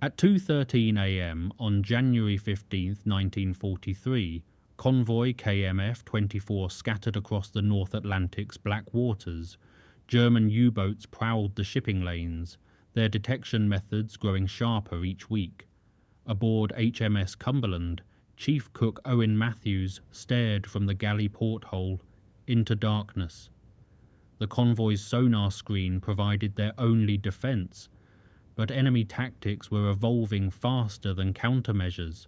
At 2:13 a.m. on January 15, 1943, convoy KMF-24 scattered across the North Atlantic's black waters. German U-boats prowled the shipping lanes, their detection methods growing sharper each week. Aboard HMS Cumberland, Chief Cook Owen Matthews stared from the galley porthole into darkness. The convoy's sonar screen provided their only defense, but enemy tactics were evolving faster than countermeasures.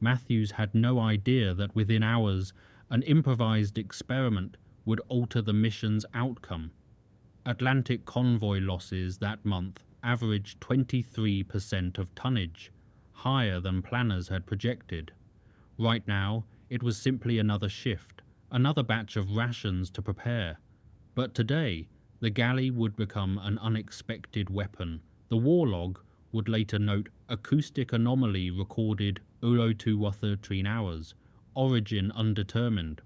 Matthews had no idea that within hours an improvised experiment would alter the mission's outcome. Atlantic convoy losses that month averaged 23% of tonnage, higher than planners had projected. Right now, it was simply another shift, another batch of rations to prepare. But today, the galley would become an unexpected weapon. The war log would later note acoustic anomaly recorded 0:02 hours, origin undetermined.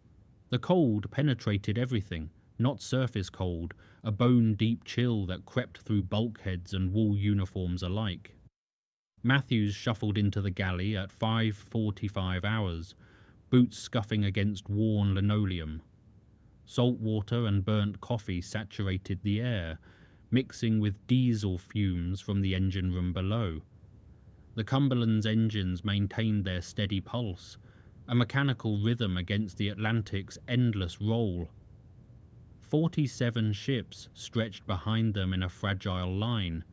The cold penetrated everything, not surface cold, a bone-deep chill that crept through bulkheads and wool uniforms alike. Matthews shuffled into the galley at 5:45 hours, boots scuffing against worn linoleum. Salt water and burnt coffee saturated the air, mixing with diesel fumes from the engine room below. The Cumberland's engines maintained their steady pulse, a mechanical rhythm against the Atlantic's endless roll. 47 ships stretched behind them in a fragile line,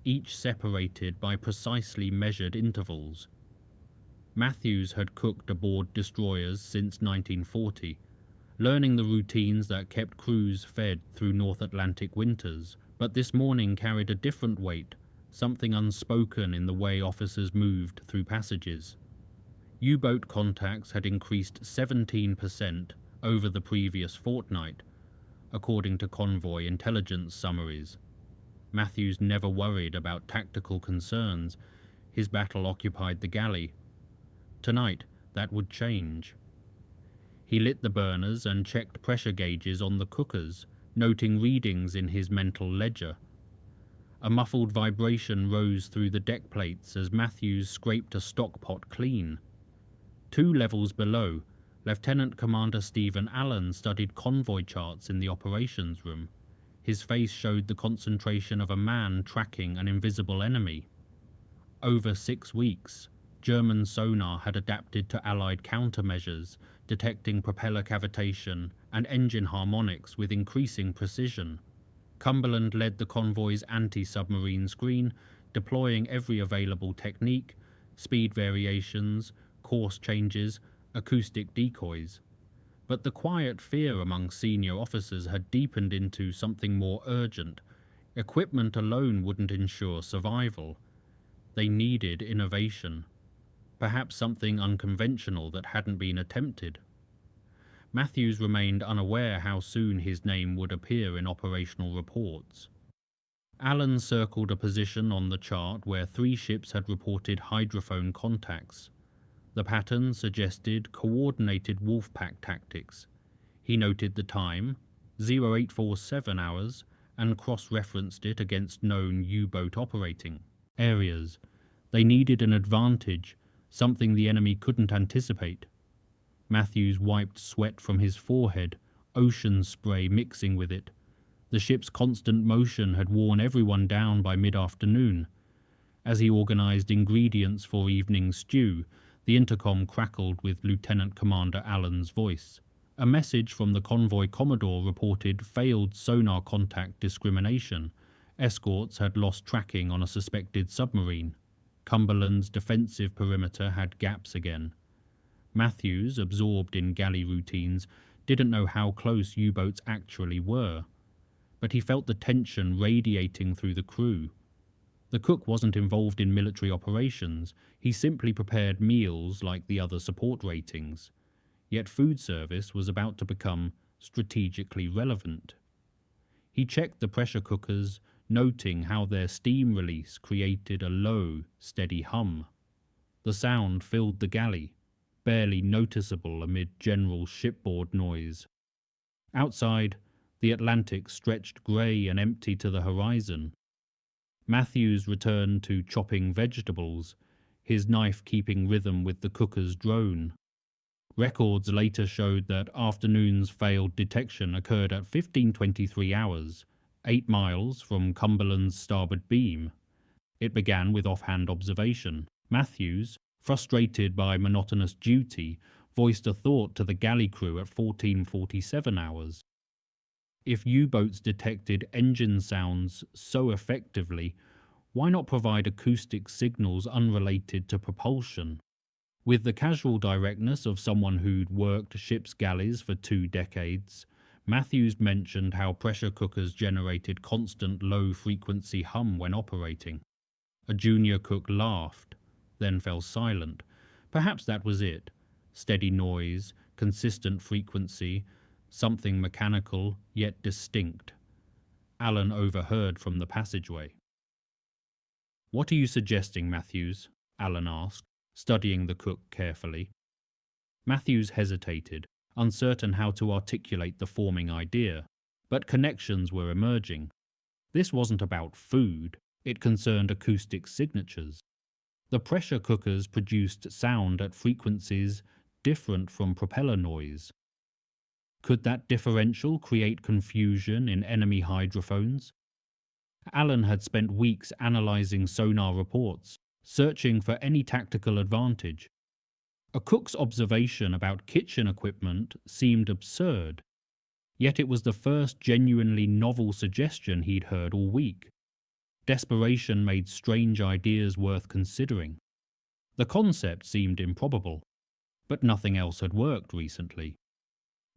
each separated by precisely measured intervals. Matthews had cooked aboard destroyers since 1940, learning the routines that kept crews fed through North Atlantic winters, but this morning carried a different weight, something unspoken in the way officers moved through passages. U-boat contacts had increased 17% over the previous fortnight, according to convoy intelligence summaries. Matthews never worried about tactical concerns. His battle occupied the galley. Tonight, that would change. He lit the burners and checked pressure gauges on the cookers, noting readings in his mental ledger. A muffled vibration rose through the deck plates as Matthews scraped a stockpot clean. 2 levels below, Lieutenant Commander Stephen Allen studied convoy charts in the operations room. His face showed the concentration of a man tracking an invisible enemy. Over 6 weeks, German sonar had adapted to Allied countermeasures, detecting propeller cavitation and engine harmonics with increasing precision. Cumberland led the convoy's anti-submarine screen, deploying every available technique, speed variations, course changes, acoustic decoys. But the quiet fear among senior officers had deepened into something more urgent. Equipment alone wouldn't ensure survival. They needed innovation. Perhaps something unconventional that hadn't been attempted. Matthews remained unaware how soon his name would appear in operational reports. Allen circled a position on the chart where 3 ships had reported hydrophone contacts. The pattern suggested coordinated wolfpack tactics. He noted the time, 0847 hours, and cross-referenced it against known U-boat operating areas. They needed an advantage, something the enemy couldn't anticipate. Matthews wiped sweat from his forehead, ocean spray mixing with it. The ship's constant motion had worn everyone down by mid-afternoon. As he organized ingredients for evening stew, the intercom crackled with Lieutenant Commander Allen's voice. A message from the convoy commodore reported failed sonar contact discrimination. Escorts had lost tracking on a suspected submarine. Cumberland's defensive perimeter had gaps again. Matthews, absorbed in galley routines, didn't know how close U-boats actually were, but he felt the tension radiating through the crew. The cook wasn't involved in military operations, he simply prepared meals like the other support ratings. Yet food service was about to become strategically relevant. He checked the pressure cookers, noting how their steam release created a low, steady hum. The sound filled the galley, barely noticeable amid general shipboard noise. Outside, the Atlantic stretched grey and empty to the horizon. Matthews returned to chopping vegetables, his knife keeping rhythm with the cooker's drone. Records later showed that afternoon's failed detection occurred at 15:23 hours, 8 miles from Cumberland's starboard beam. It began with offhand observation. Matthews, frustrated by monotonous duty, voiced a thought to the galley crew at 14:47 hours. If U-boats detected engine sounds so effectively, why not provide acoustic signals unrelated to propulsion? With the casual directness of someone who'd worked ship's galleys for 2 decades, Matthews mentioned how pressure cookers generated constant low-frequency hum when operating. A junior cook laughed, then fell silent. Perhaps that was it. Steady noise, consistent frequency, something mechanical yet distinct. Alan overheard from the passageway. "What are you suggesting, Matthews?" Alan asked, studying the cook carefully. Matthews hesitated, uncertain how to articulate the forming idea, but connections were emerging. This wasn't about food, it concerned acoustic signatures. The pressure cookers produced sound at frequencies different from propeller noise. Could that differential create confusion in enemy hydrophones? Alan had spent weeks analysing sonar reports, searching for any tactical advantage. A cook's observation about kitchen equipment seemed absurd, yet it was the first genuinely novel suggestion he'd heard all week. Desperation made strange ideas worth considering. The concept seemed improbable, but nothing else had worked recently.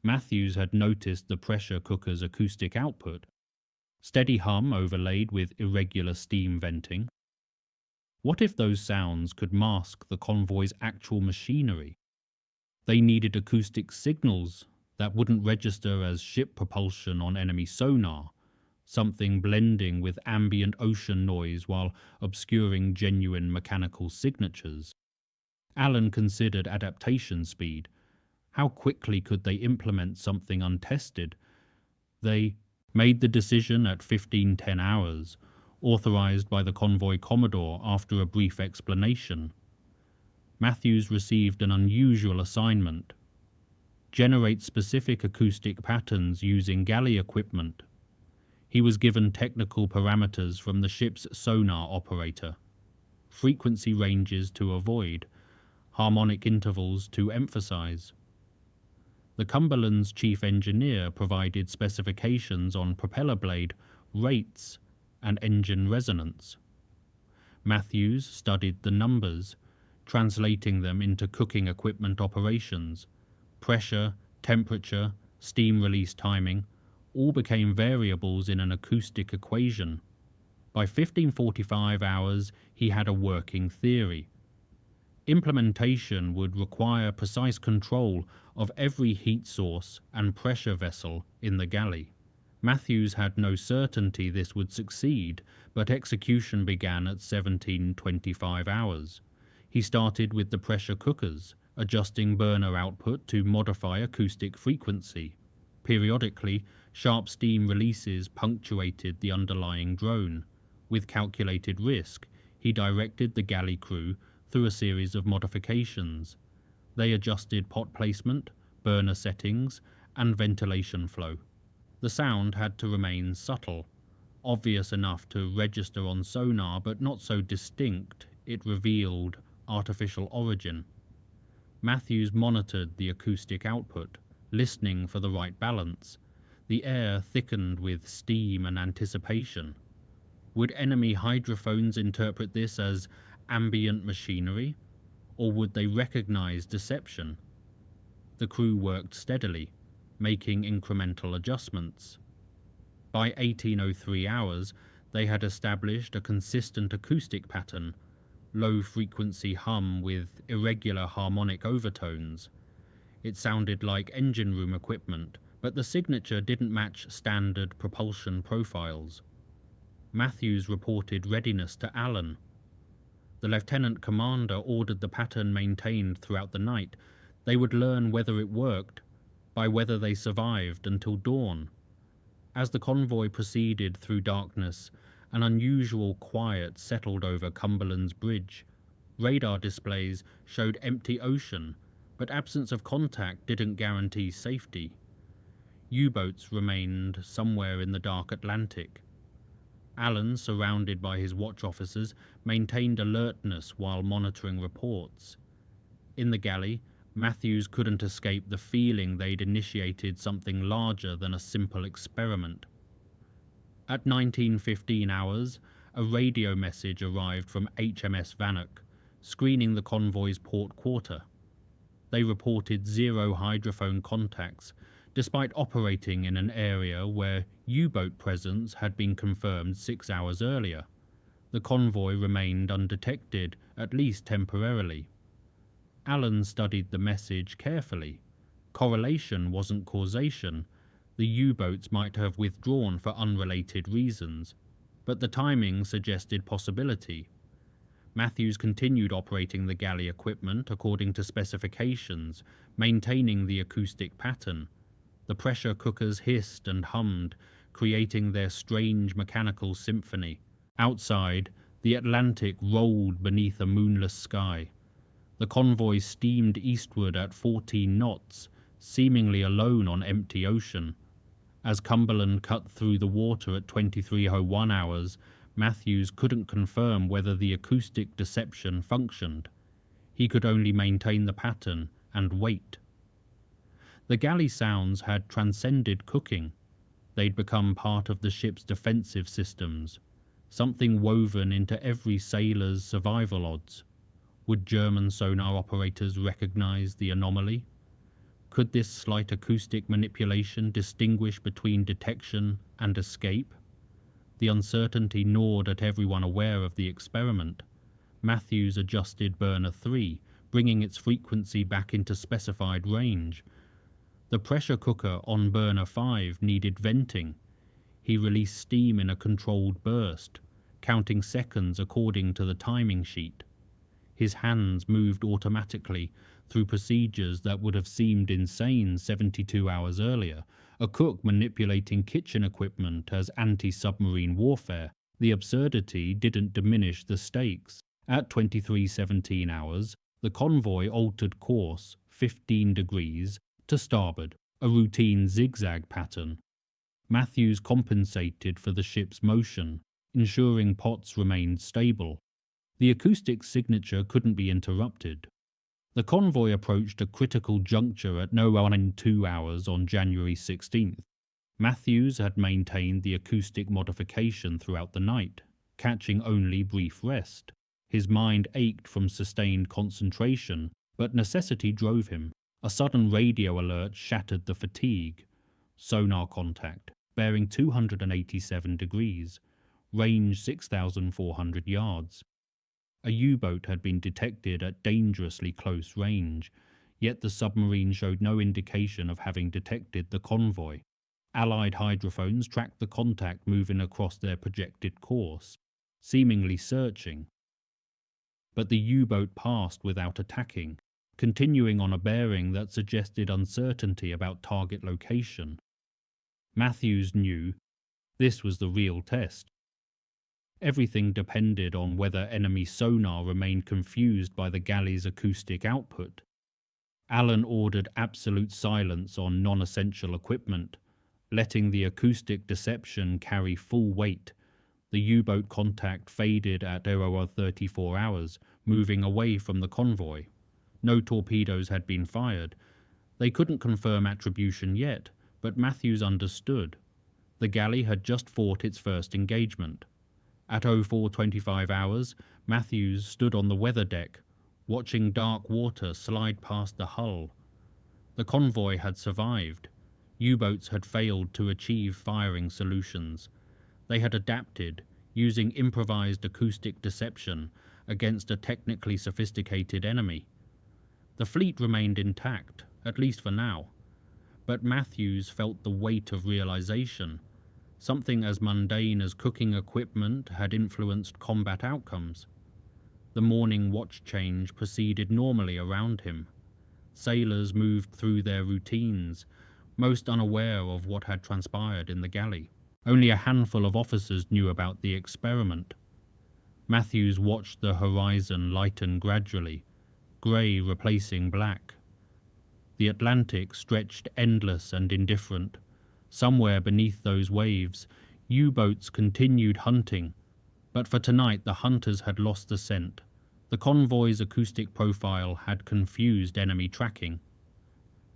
Matthews had noticed the pressure cooker's acoustic output, steady hum overlaid with irregular steam venting. What if those sounds could mask the convoy's actual machinery? They needed acoustic signals that wouldn't register as ship propulsion on enemy sonar, something blending with ambient ocean noise while obscuring genuine mechanical signatures. Alan considered adaptation speed. How quickly could they implement something untested? They made the decision at 15:10 hours, authorized by the convoy commodore after a brief explanation. Matthews received an unusual assignment: generate specific acoustic patterns using galley equipment. He was given technical parameters from the ship's sonar operator, frequency ranges to avoid, harmonic intervals to emphasize. The Cumberland's chief engineer provided specifications on propeller blade, rates, and engine resonance. Matthews studied the numbers, translating them into cooking equipment operations. Pressure, temperature, steam release timing, all became variables in an acoustic equation. By 15:45 hours, he had a working theory. Implementation would require precise control of every heat source and pressure vessel in the galley. Matthews had no certainty this would succeed, but execution began at 17:25 hours. He started with the pressure cookers, adjusting burner output to modify acoustic frequency. Periodically, sharp steam releases punctuated the underlying drone. With calculated risk, he directed the galley crew through a series of modifications. They adjusted pot placement, burner settings, and ventilation flow. The sound had to remain subtle, obvious enough to register on sonar, but not so distinct it revealed artificial origin. Matthews monitored the acoustic output, listening for the right balance. The air thickened with steam and anticipation. Would enemy hydrophones interpret this as ambient machinery, or would they recognize deception? The crew worked steadily, making incremental adjustments. By 18:03 hours, they had established a consistent acoustic pattern, low-frequency hum with irregular harmonic overtones. It sounded like engine room equipment, but the signature didn't match standard propulsion profiles. Matthews reported readiness to Alan. The lieutenant commander ordered the pattern maintained throughout the night. They would learn whether it worked by whether they survived until dawn. As the convoy proceeded through darkness, An unusual quiet settled over Cumberland's bridge. Radar displays showed empty ocean, but absence of contact didn't guarantee safety. U-boats remained somewhere in the dark Atlantic. Allen, surrounded by his watch officers, maintained alertness while monitoring reports. In the galley, Matthews couldn't escape the feeling they'd initiated something larger than a simple experiment. At 19:15 hours, a radio message arrived from HMS Vannock, screening the convoy's port quarter. They reported 0 hydrophone contacts, despite operating in an area where U-boat presence had been confirmed 6 hours earlier. The convoy remained undetected, at least temporarily. Allen studied the message carefully. Correlation wasn't causation. The U-boats might have withdrawn for unrelated reasons, but the timing suggested possibility. Matthews continued operating the galley equipment according to specifications, maintaining the acoustic pattern. The pressure cookers hissed and hummed, creating their strange mechanical symphony. Outside, the Atlantic rolled beneath a moonless sky. The convoy steamed eastward at 14 knots, seemingly alone on empty ocean. As Cumberland cut through the water at 23:01 hours, Matthews couldn't confirm whether the acoustic deception functioned. He could only maintain the pattern and wait. The galley sounds had transcended cooking. They'd become part of the ship's defensive systems, something woven into every sailor's survival odds. Would German sonar operators recognize the anomaly? Could this slight acoustic manipulation distinguish between detection and escape? The uncertainty gnawed at everyone aware of the experiment. Matthews adjusted burner 3, bringing its frequency back into specified range. The pressure cooker on burner 5 needed venting. He released steam in a controlled burst, counting seconds according to the timing sheet. His hands moved automatically through procedures that would have seemed insane 72 hours earlier. A cook manipulating kitchen equipment as anti-submarine warfare. The absurdity didn't diminish the stakes. At 23:17 hours, the convoy altered course 15 degrees to starboard, a routine zigzag pattern. Matthews compensated for the ship's motion, ensuring pots remained stable. The acoustic signature couldn't be interrupted. The convoy approached a critical juncture at 01:02 hours on January 16th. Matthews had maintained the acoustic modification throughout the night, catching only brief rest. His mind ached from sustained concentration, but necessity drove him. A sudden radio alert shattered the fatigue. Sonar contact, bearing 287 degrees, range 6,400 yards. A U-boat had been detected at dangerously close range, yet the submarine showed no indication of having detected the convoy. Allied hydrophones tracked the contact moving across their projected course, seemingly searching. But the U-boat passed without attacking, continuing on a bearing that suggested uncertainty about target location. Matthews knew this was the real test. Everything depended on whether enemy sonar remained confused by the galley's acoustic output. Allen ordered absolute silence on non-essential equipment, letting the acoustic deception carry full weight. The U-boat contact faded at 00:34 hours, moving away from the convoy. No torpedoes had been fired. They couldn't confirm attribution yet, but Matthews understood. The galley had just fought its first engagement. At 04:25 hours, Matthews stood on the weather deck, watching dark water slide past the hull. The convoy had survived. U-boats had failed to achieve firing solutions. They had adapted, using improvised acoustic deception against a technically sophisticated enemy. The fleet remained intact, at least for now. But Matthews felt the weight of realization. Something as mundane as cooking equipment had influenced combat outcomes. The morning watch change proceeded normally around him. Sailors moved through their routines, most unaware of what had transpired in the galley. Only a handful of officers knew about the experiment. Matthews watched the horizon lighten gradually, grey replacing black. The Atlantic stretched endless and indifferent. Somewhere beneath those waves, U-boats continued hunting, but for tonight the hunters had lost the scent. The convoy's acoustic profile had confused enemy tracking.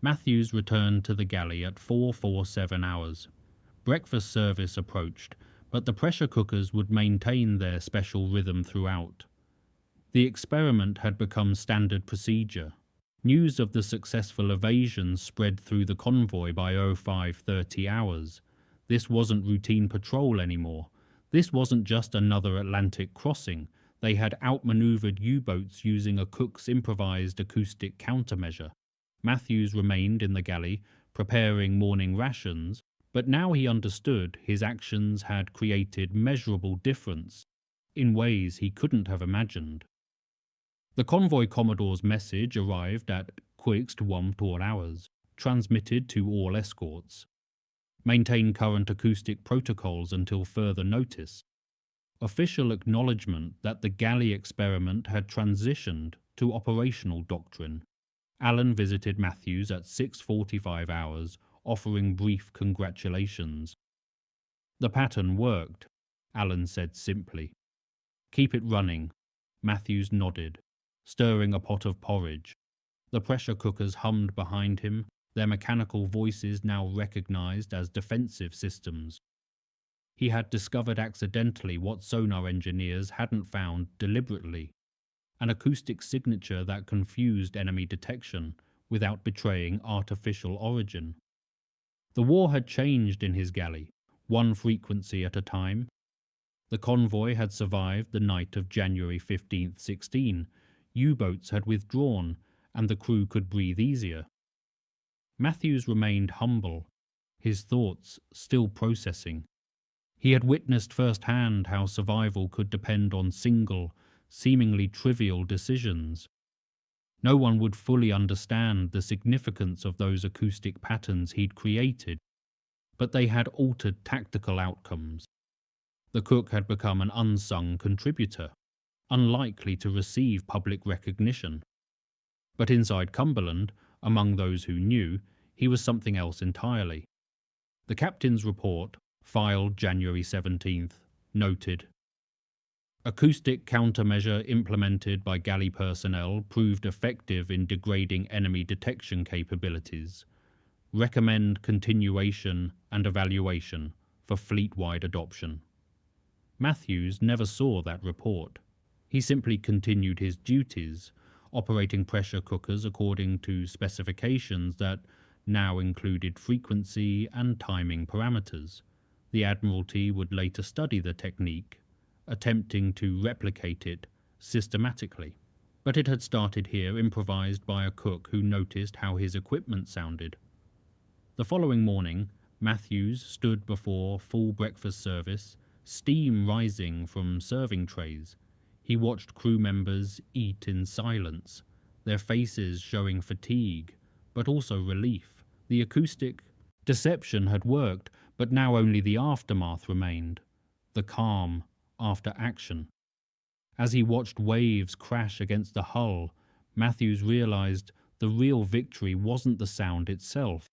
Matthews returned to the galley at 4:47 hours. Breakfast service approached, but the pressure cookers would maintain their special rhythm throughout. The experiment had become standard procedure. News of the successful evasion spread through the convoy by 05:30 hours. This wasn't routine patrol anymore. This wasn't just another Atlantic crossing. They had outmaneuvered U-boats using a cook's improvised acoustic countermeasure. Matthews remained in the galley, preparing morning rations, but now he understood his actions had created measurable difference in ways he couldn't have imagined. The convoy commodore's message arrived at quickst 1 hours, transmitted to all escorts. Maintain current acoustic protocols until further notice. Official acknowledgement that the galley experiment had transitioned to operational doctrine. Allen visited Matthews at 6:45 hours, offering brief congratulations. The pattern worked, Allen said simply. Keep it running. Matthews nodded, stirring a pot of porridge. The pressure cookers hummed behind him, their mechanical voices now recognized as defensive systems. He had discovered accidentally what sonar engineers hadn't found deliberately, an acoustic signature that confused enemy detection without betraying artificial origin. The war had changed in his galley, one frequency at a time. The convoy had survived the night of January 15th, 16. U-boats had withdrawn, and the crew could breathe easier. Matthews remained humble, his thoughts still processing. He had witnessed firsthand how survival could depend on single, seemingly trivial decisions. No one would fully understand the significance of those acoustic patterns he'd created, but they had altered tactical outcomes. The cook had become an unsung contributor, unlikely to receive public recognition. But inside Cumberland, among those who knew, he was something else entirely. The captain's report, filed January 17th, noted, acoustic countermeasure implemented by galley personnel proved effective in degrading enemy detection capabilities. Recommend continuation and evaluation for fleet-wide adoption. Matthews never saw that report. He simply continued his duties, operating pressure cookers according to specifications that now included frequency and timing parameters. The Admiralty would later study the technique, attempting to replicate it systematically. But it had started here, improvised by a cook who noticed how his equipment sounded. The following morning, Matthews stood before full breakfast service, steam rising from serving trays. He watched crew members eat in silence, their faces showing fatigue, but also relief. The acoustic deception had worked, but now only the aftermath remained, the calm after action. As he watched waves crash against the hull, Matthews realized the real victory wasn't the sound itself.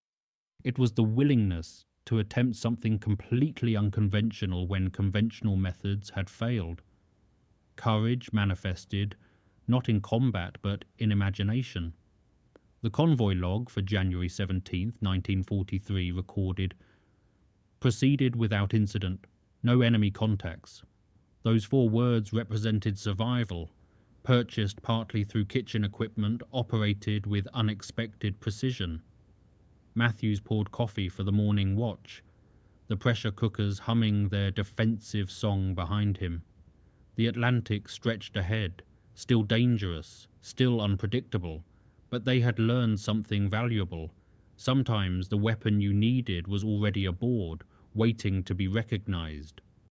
It was the willingness to attempt something completely unconventional when conventional methods had failed. Courage manifested, not in combat but in imagination. The convoy log for January 17, 1943 recorded, proceeded without incident, no enemy contacts. Those 4 words represented survival, purchased partly through kitchen equipment operated with unexpected precision. Matthews poured coffee for the morning watch, the pressure cookers humming their defensive song behind him. The Atlantic stretched ahead, still dangerous, still unpredictable, but they had learned something valuable. Sometimes the weapon you needed was already aboard, waiting to be recognized.